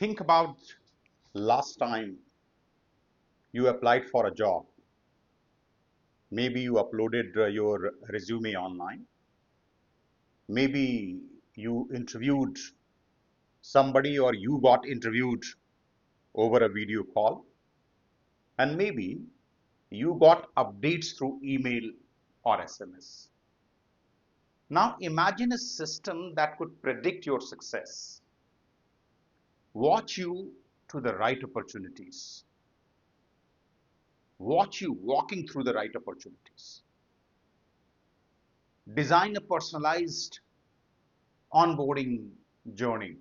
Think about last time you applied for a job. Maybe you uploaded your resume online. Maybe you interviewed somebody or you got interviewed over a video call. And maybe you got updates through email or SMS. Now imagine a system that could predict your success, watch you to the right opportunities, watch you walking through the right opportunities, design a personalized onboarding journey,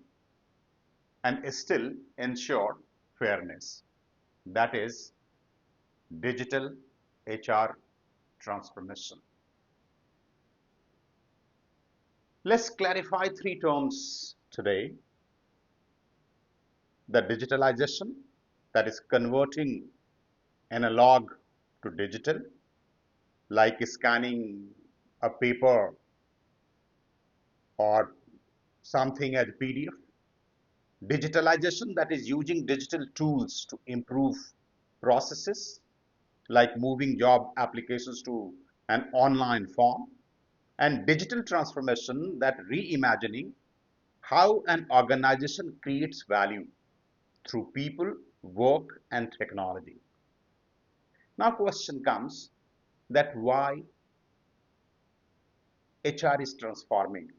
and still ensure fairness. That is digital HR transformation. Let's clarify three terms today. The digitalization, that is converting analog to digital, like scanning a paper or something as PDF. Digitalization, that is using digital tools to improve processes, like moving job applications to an online form. And digital transformation, that reimagining how an organization creates value through people, work, and technology. Now question comes that why HR is transforming?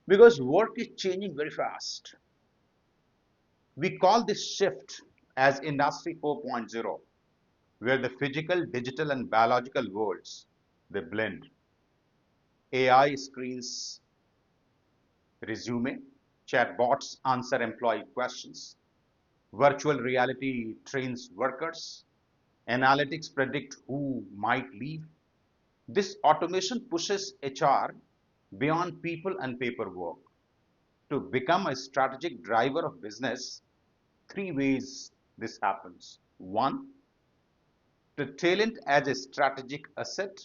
Because work is changing very fast. We call this shift as Industry 4.0, where the physical, digital, and biological worlds they blend. AI screens resume, chatbots answer employee questions, virtual reality trains workers, analytics predict who might leave. This automation pushes HR beyond people and paperwork to become a strategic driver of business. Three ways this happens. One, the talent as a strategic asset.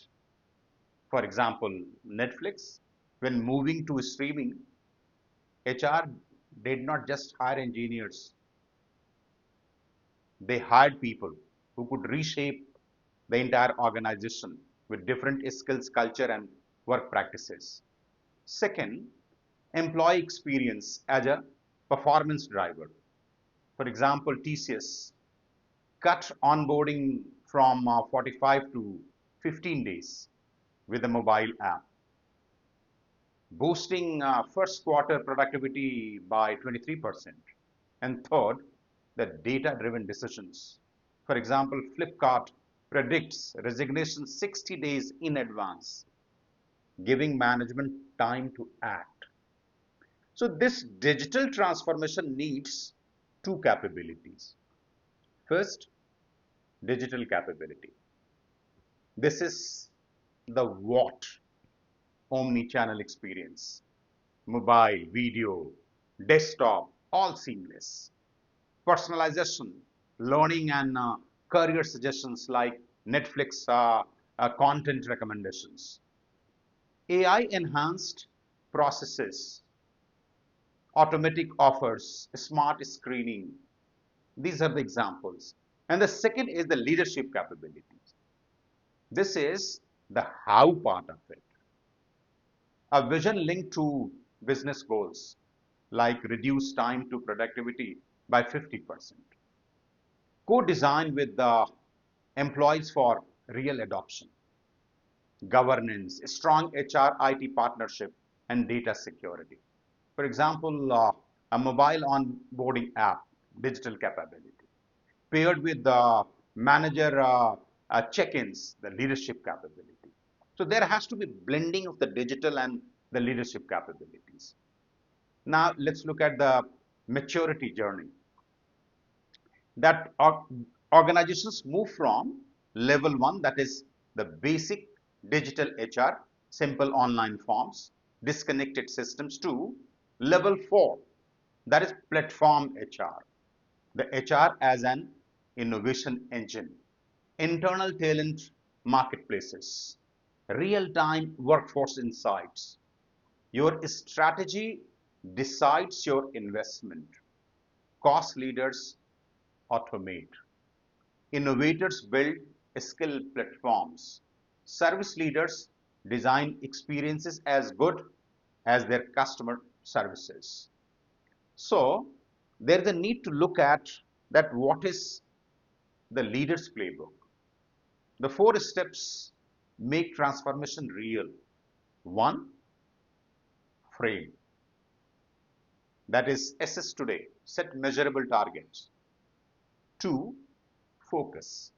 For example, Netflix, when moving to streaming, HR did not just hire engineers, they hired people who could reshape the entire organization with different skills, culture, and work practices. Second, employee experience as a performance driver. For example, TCS cut onboarding from 45 to 15 days with a mobile app, boosting first quarter productivity by 23%. And third, the data-driven decisions. For example, Flipkart predicts resignation 60 days in advance, giving management time to act. So this digital transformation needs two capabilities. First, digital capability. This is the what, omni-channel experience, mobile, video, desktop, all seamless. Personalization, learning and career suggestions like Netflix content recommendations. AI enhanced processes, automatic offers, smart screening. These are the examples. And the second is the leadership capabilities. This is the how part of it. A vision linked to business goals, like reduce time to productivity by 50%. Co-design with the employees for real adoption. Governance, strong HR IT partnership, and data security. For example, a mobile onboarding app, digital capability, paired with the manager check-ins, the leadership capability. So there has to be blending of the digital and the leadership capabilities. Now let's look at the maturity journey. That organizations move from level one, that is the basic digital HR, simple online forms, disconnected systems, to level four, that is platform HR, the HR as an innovation engine, internal talent marketplaces, real-time workforce insights. Your strategy decides your investment. Cost leaders automate. Innovators build skill platforms. Service leaders design experiences as good as their customer services. So there is a need to look at that what is the leader's playbook. The four steps make transformation real. One, frame. That is assess today, set measurable targets. Two, focus.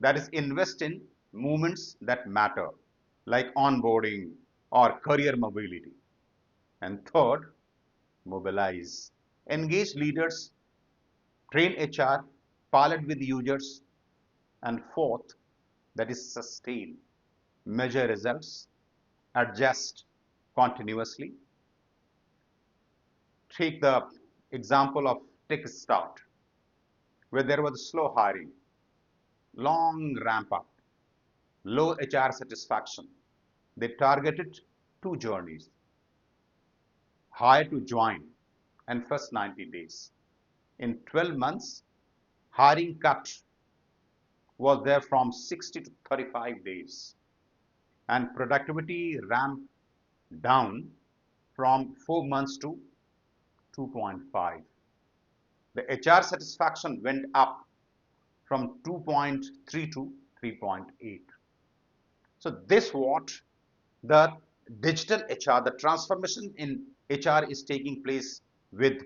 That is invest in movements that matter, like onboarding or career mobility. And third, mobilize. Engage leaders, train HR, pilot with users. And fourth, that is sustain. Measure results, adjust continuously. Take the example of Tech Start, where there was slow hiring, long ramp up, low HR satisfaction. They targeted two journeys: hire to join and first 90 days. In 12 months, hiring cut was there from 60 to 35 days, and productivity ramped down from 4 months to 2.5. The HR satisfaction went up from 2.3 to 3.8. So this what the digital HR, the transformation in HR is taking place with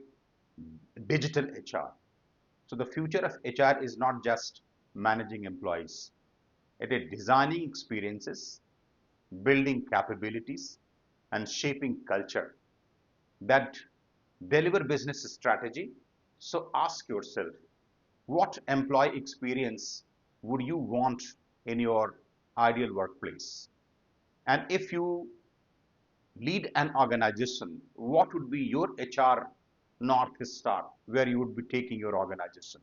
digital HR. So the future of HR is not just managing employees. It is designing experiences, building capabilities, and shaping culture that deliver business strategy. So ask yourself, what employee experience would you want in your ideal workplace? And if you lead an organization, what would be your HR North Star where you would be taking your organization?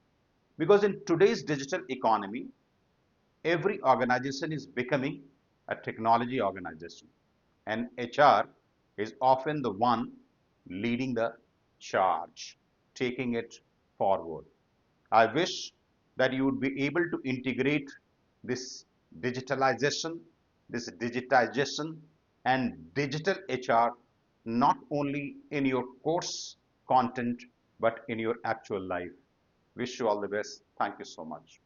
Because in today's digital economy, every organization is becoming a technology organization, and HR is often the one leading the charge, taking it forward. I wish that you would be able to integrate this digitalization, this digitization, and digital HR not only in your course content but in your actual life. Wish you all the best. Thank you so much.